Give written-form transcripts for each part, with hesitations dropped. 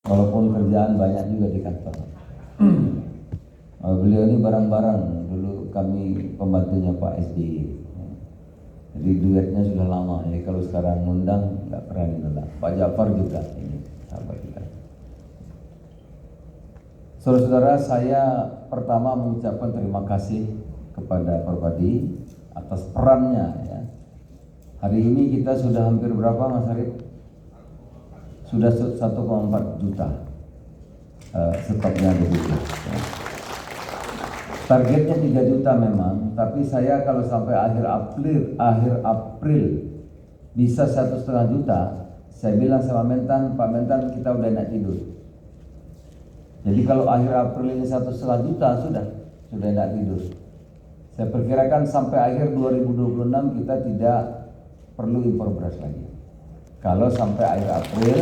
Walaupun kerjaan banyak juga di kantor. Beliau ini bareng-bareng, dulu kami pembantunya Pak SBY. Jadi duetnya sudah lama, jadi kalau sekarang ngundang nggak berani nolak. Pak Jafar juga ini sahabat kita. Saudara-saudara, saya pertama mengucapkan terima kasih kepada Perpadi atas perannya ya. Hari ini kita sudah hampir berapa Mas Arif? Sudah 1,4 juta stoknya begitu. Ya. Targetnya 3 juta memang, tapi saya kalau sampai akhir April bisa 1,5 juta, saya bilang sama Mentan, Pak Mentan kita udah enak tidur. Jadi kalau akhir April ini 1,5 juta sudah enak tidur. Saya perkirakan sampai akhir 2026 kita tidak perlu impor beras lagi. Kalau sampai akhir April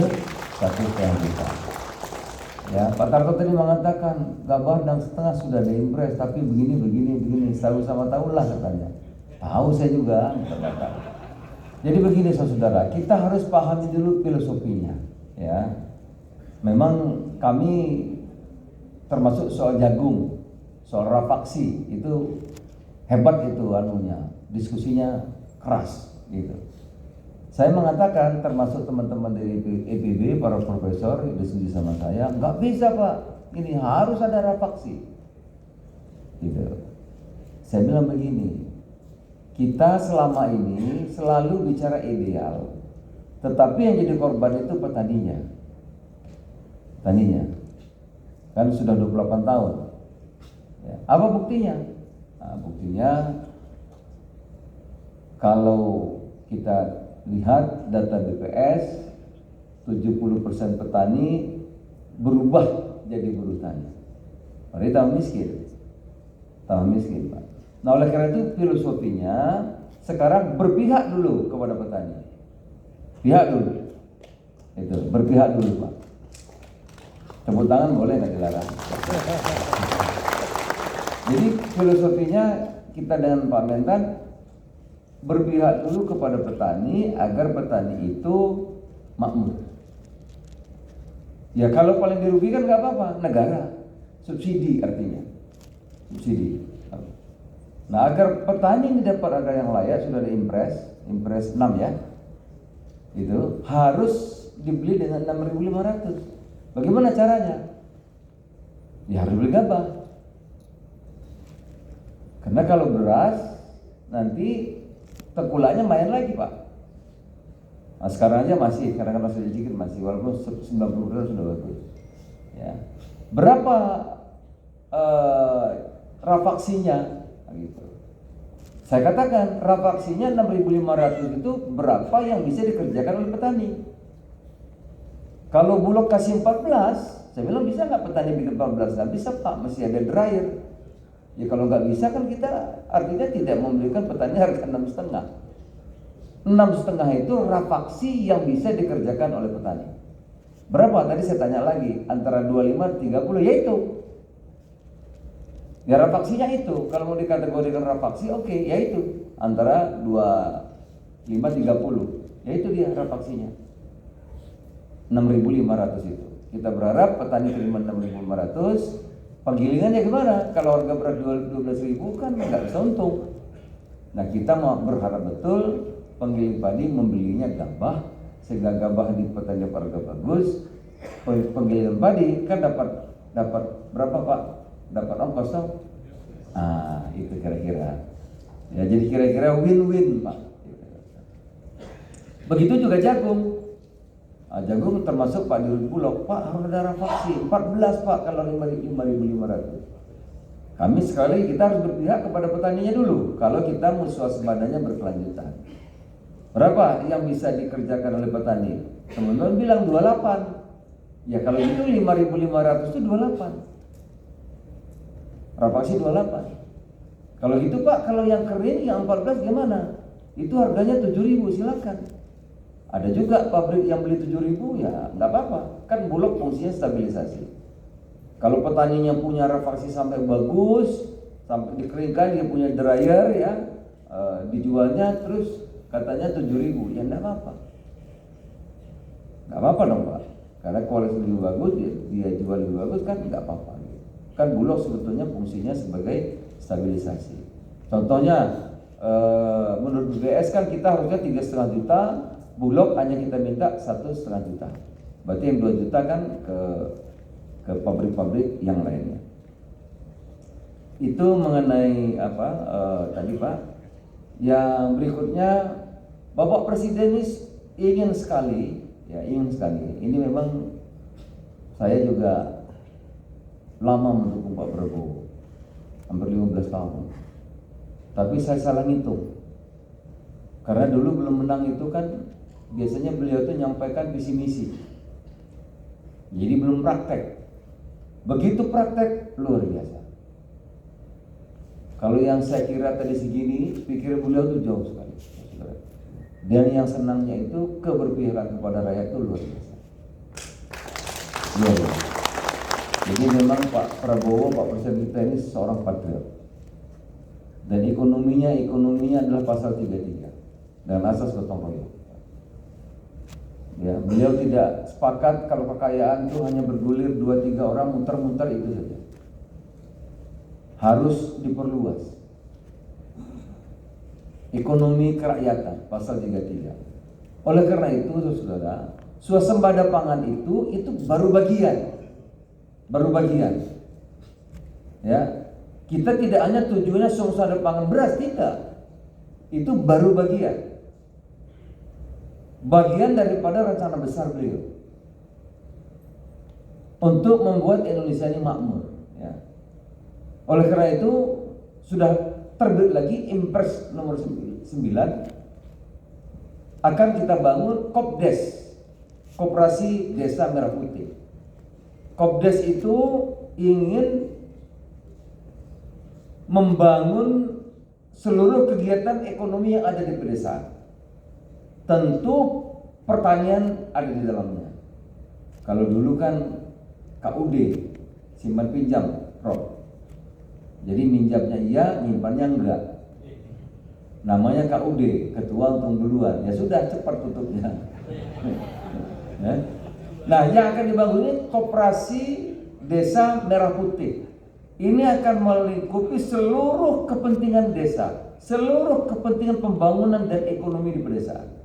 1,5 juta. Ya, Pak Tarto tadi mengatakan gabah dan setengah sudah diimpres, tapi begini, selalu sama tahu lah katanya. Tahu saya juga. Jadi begini saudara, kita harus pahami dulu filosofinya. Ya, memang kami termasuk soal jagung, soal rafaksi itu hebat itu anunya, diskusinya keras gitu. Saya mengatakan termasuk teman-teman dari EPB, para profesor diskusi sama saya, nggak bisa Pak, ini harus ada rafaksi. Gitu. Saya bilang begini, kita selama ini selalu bicara ideal, tetapi yang jadi korban itu petaninya. Kan sudah 28 tahun. Ya. Apa buktinya? Nah, buktinya kalau kita lihat data BPS, 70% petani berubah jadi buruh tani. Mereka tambah miskin Pak. Nah oleh karena itu filosofinya sekarang berpihak dulu kepada petani. Berpihak dulu Pak. Tepuk tangan boleh nggak dilarang? Jadi filosofinya kita dengan Pak Mentan berpihak dulu kepada petani agar petani itu makmur. Ya kalau paling dirugikan nggak apa-apa, negara subsidi artinya subsidi. Nah agar petani ini dapat harga yang layak sudah ada impres 6 ya, itu harus dibeli dengan 6.500. Bagaimana caranya? Ya harus beli gabah. Karena kalau beras nanti tengkulaknya main lagi Pak. Nah, sekarang aja masih, kadang-kadang masih sedikit masih, walaupun 90% sudah bagus. Ya. Berapa rafaksinya? Gitu. Saya katakan rafaksinya 6.500 itu berapa yang bisa dikerjakan oleh petani? Kalau Bulog kasih 14, saya bilang bisa nggak petani bikin 14? Nggak bisa Pak, masih ada dryer. Ya kalau nggak bisa kan kita artinya tidak memberikan petani harga 6,5. 6,5 itu rafaksi yang bisa dikerjakan oleh petani. Berapa? Tadi saya tanya lagi, antara 25 30 yaitu. Ya rafaksinya itu, kalau mau dikategorikan rafaksi oke, yaitu antara 25 30. Yaitu dia rafaksinya. 6.500 itu. Kita berharap petani terima 6.500. Penggilingannya gimana? Kalau harga beras 12.000 kan nggak bisa untung. Nah kita mau berharap betul penggiling padi membelinya gabah sehingga gabah di petani harga bagus. Penggilingan padi kan dapat berapa Pak? Dapat ongkos toh? Ah itu kira-kira. Ya jadi kira-kira win-win Pak. Begitu juga jagung. Jagung termasuk Pak Dirut Bulog, Pak harus ada rafaksi 14 Pak kalau 5.500. Kami sekali kita harus berpihak kepada petaninya dulu. Kalau kita mau swasembadanya berkelanjutan. Berapa yang bisa dikerjakan oleh petani? Teman-teman bilang 28. Ya kalau itu 5.500 itu 28. Rafaksi 28. Kalau gitu Pak, kalau yang kering yang 14 gimana? Itu harganya 7.000 silakan. Ada juga pabrik yang beli 7.000 ya nggak apa-apa, kan Bulog fungsinya stabilisasi. Kalau petaninya punya rafaksi sampai bagus, sampai dikeringkan dia punya dryer ya, dijualnya terus katanya 7.000 ya nggak apa-apa dong Pak. Karena kualitas lebih bagus, dia jual lebih bagus kan nggak apa-apa. Kan Bulog sebetulnya fungsinya sebagai stabilisasi. Contohnya menurut BPS kan kita harusnya 3,5 juta, Bulog hanya kita minta 1,5 juta. Berarti yang 2 juta kan ke pabrik-pabrik yang lainnya. Itu mengenai apa tadi Pak. Yang berikutnya, Bapak Presiden ini ingin sekali. Ini memang saya juga lama mendukung Pak Prabowo, hampir 15 tahun. Tapi saya salah ngitung. Karena dulu belum menang itu kan biasanya beliau itu nyampaikan visi misi. Jadi belum praktek. Begitu praktek luar biasa. Kalau yang saya kira tadi segini, pikir beliau itu jauh sekali. Dan yang senangnya itu keberpihakan kepada rakyat itu luar biasa. Luar biasa. Jadi memang Pak Prabowo, Pak Presiden kita ini seorang patriot. Dan ekonominya adalah pasal 33 dan asas gotong royong. Ya, beliau tidak sepakat kalau kekayaan itu hanya bergulir 2-3 orang muter-muter itu saja. Harus diperluas. Ekonomi kerakyatan pasal 33. Oleh karena itu saudara, swasembada pangan itu baru bagian. Ya. Kita tidak hanya tujuannya swasembada pangan beras, tidak. Itu baru bagian. Bagian daripada rencana besar beliau untuk membuat Indonesia ini makmur, ya. Oleh karena itu sudah terbit lagi Impres nomor 9 akan kita bangun Kopdes, Koperasi Desa Merah Putih. Kopdes itu ingin membangun seluruh kegiatan ekonomi yang ada di pedesaan. Tentu pertanian ada di dalamnya. Kalau dulu kan KUD, simpan pinjam, Prof. Jadi minjamnya iya, nyimpannya enggak. Namanya KUD, ketua untung duluan. Ya sudah, cepat tutupnya. Nah, yang akan dibangun ini Koperasi Desa Merah Putih. Ini akan melingkupi seluruh kepentingan desa, seluruh kepentingan pembangunan dan ekonomi di pedesaan.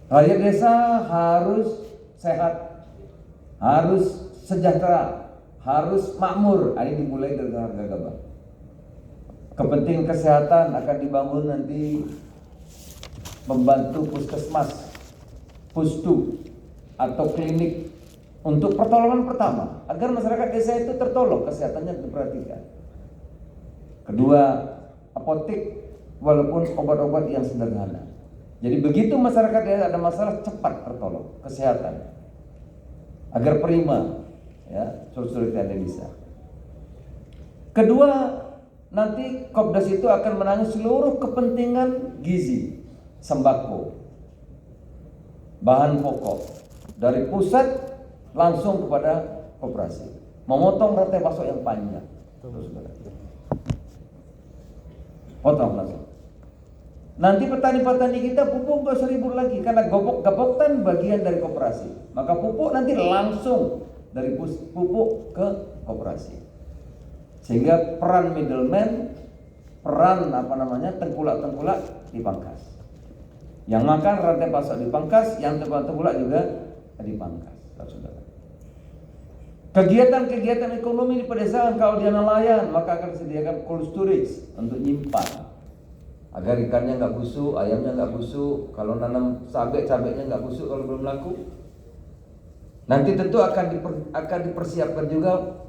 Rakyat desa harus sehat, harus sejahtera, harus makmur. Ini dimulai dari harga gabah. Kepentingan kesehatan akan dibangun nanti membantu puskesmas, pustu atau klinik untuk pertolongan pertama agar masyarakat desa itu tertolong, kesehatannya diperhatikan. Kedua, apotek walaupun obat-obat yang sederhana. Jadi begitu masyarakat desa ada masalah cepat tertolong, kesehatan agar prima, ya, saudara kita bisa. Kedua, nanti Kopdas itu akan menangani seluruh kepentingan gizi, sembako, bahan pokok dari pusat langsung kepada koperasi, memotong rantai pasok yang panjang. Potong langsung. Nanti petani-petani kita pupuk gak usah ribut lagi karena gobok-goboktan bagian dari koperasi. Maka pupuk nanti langsung dari pupuk ke koperasi. Sehingga peran middleman, peran tengkulak-tengkulak dipangkas. Yang makan rantai pasok dipangkas, yang tengkulak juga dipangkas. Saudara. Kegiatan-kegiatan ekonomi di pedesaan, kalau dia nelayan maka akan disediakan cold storage untuk nyimpan agar ikannya nggak busuk, ayamnya nggak busuk. Kalau nanam cabenya nggak busuk kalau belum laku. Nanti tentu akan dipersiapkan juga,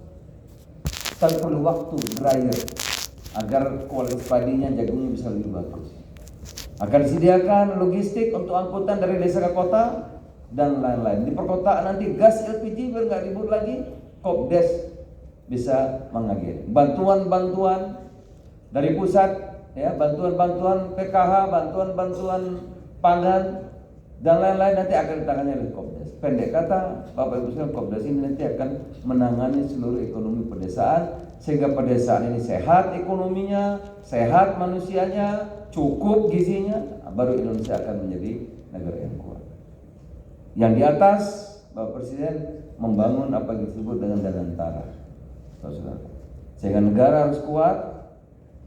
tapi perlu waktu dryer agar kualitas padinya, jagungnya bisa lebih bagus. Akan disediakan logistik untuk angkutan dari desa ke kota dan lain-lain. Di perkotaan nanti gas LPG biar nggak ribut lagi, Kopdes bisa mengagen. Bantuan-bantuan dari pusat, ya, bantuan-bantuan PKH, bantuan-bantuan pangan dan lain-lain nanti akan ditangani oleh Kopdes. Pendek kata, Bapak Ibu sekalian, Kopdes ini nanti akan menangani seluruh ekonomi pedesaan sehingga pedesaan ini sehat ekonominya, sehat manusianya, cukup gizinya, baru Indonesia akan menjadi negara yang kuat. Yang di atas, Bapak Presiden membangun apa yang disebut dengan Danantara, saudara. Sehingga negara harus kuat,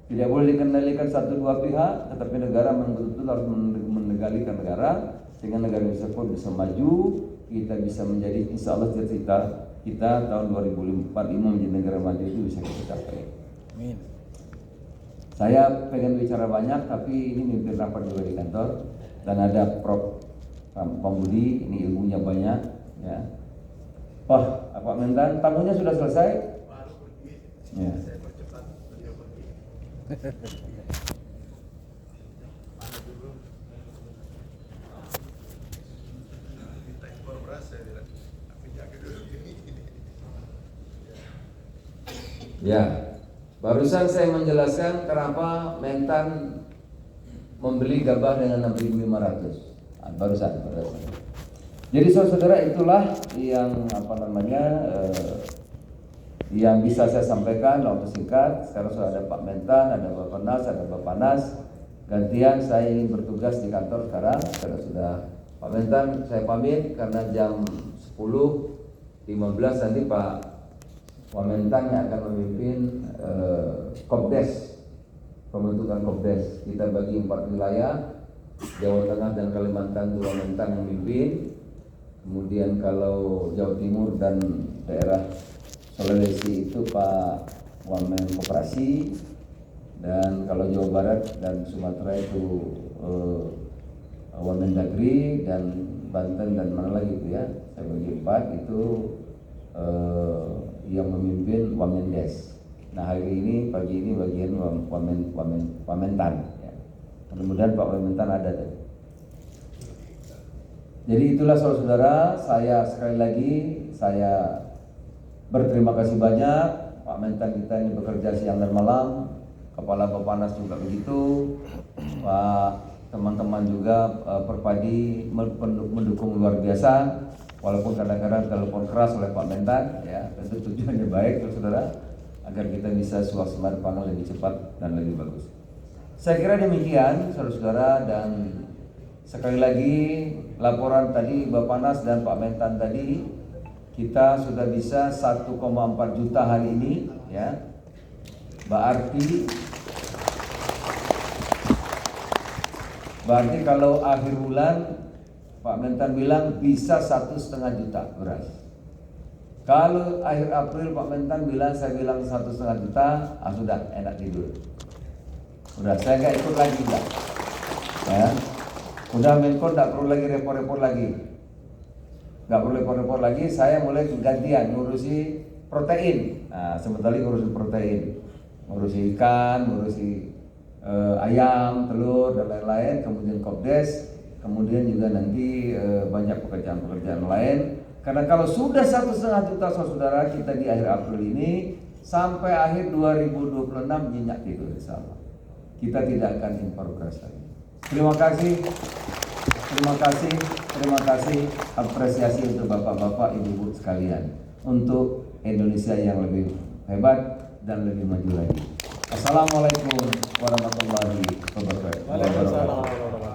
tidak boleh dikendalikan satu dua pihak, tetapi negara betul-betul harus mengendalikan negara, sehingga negara bisa kuat, bisa maju, kita bisa menjadi, insya Allah kita tahun 2045 menjadi negara maju itu bisa kita capai. Amin. Saya pengen bicara banyak, tapi ini mimpin rapat juga di kantor, dan ada Prof. Pambudi, ini ilmunya banyak, ya. Wah, Pak Mentan, tamunya sudah selesai? Baru pergi. Ya. Saya percepat beliau pergi. Mana dulu? Kita impor beras saya bilang, tapi jaga dulu gini. Ya, barusan saya menjelaskan kenapa Mentan membeli gabah dengan 6.500. Barusan. Jadi saudara, itulah yang yang bisa saya sampaikan dalam waktu singkat. Sekarang sudah ada Pak Mentan, ada Bapak Nas, ada Bapak Nas. Gantian saya ingin bertugas di kantor sekarang. Sudah Pak Mentan, saya pamit karena jam 10.15 nanti Pak Mentan yang akan memimpin Kopdes, pembentukan Kopdes. Kita bagi 4 wilayah, Jawa Tengah dan Kalimantan, Pak Mentan memimpin. Kemudian kalau Jawa Timur dan daerah Sulawesi itu Pak Wamen Koperasi, dan kalau Jawa Barat dan Sumatera itu Wamen Dagri, dan Banten dan mana lagi itu ya, saya bagi 4 itu yang memimpin Wamendes. Nah hari ini pagi ini bagian Wamentan. Mudah-mudahan Pak Mentan ada tadi. Jadi itulah saudara, saya sekali lagi saya berterima kasih banyak. Pak Mentan kita ini bekerja siang dan malam, Kepala Bapanas juga begitu, Pak teman-teman juga Perpadi mendukung luar biasa, walaupun kadang-kadang telepon keras oleh Pak Mentan, ya tentu tujuannya baik saudara, agar kita bisa suasembada pangan lebih cepat dan lebih bagus. Saya kira demikian saudara-saudara, dan sekali lagi laporan tadi Bapak Nas dan Pak Mentan tadi, kita sudah bisa 1,4 juta hari ini, ya. Berarti kalau akhir bulan Pak Mentan bilang bisa 1,5 juta beras. Kalau akhir April Pak Mentan bilang, saya bilang 1,5 juta, sudah enak tidur. Udah, saya nggak ikut lagi udah. Ya. Udah Menko nggak perlu lagi repot-repot lagi. Nggak perlu repot-repot lagi, saya mulai gantian ngurusi protein. Nah, sebentar lagi ngurusi protein. Ngurusi ikan, ngurusi ayam, telur dan lain-lain, kemudian Kopdes, kemudian juga nanti banyak pekerjaan-pekerjaan lain. Karena kalau sudah 1,5 juta saudara kita di akhir April ini, sampai akhir 2026 nyenyak tidur insyaallah. Kita tidak akan impor beras lagi. Terima kasih apresiasi untuk bapak-bapak, ibu-ibu sekalian, untuk Indonesia yang lebih hebat dan lebih maju lagi. Assalamualaikum warahmatullahi wabarakatuh.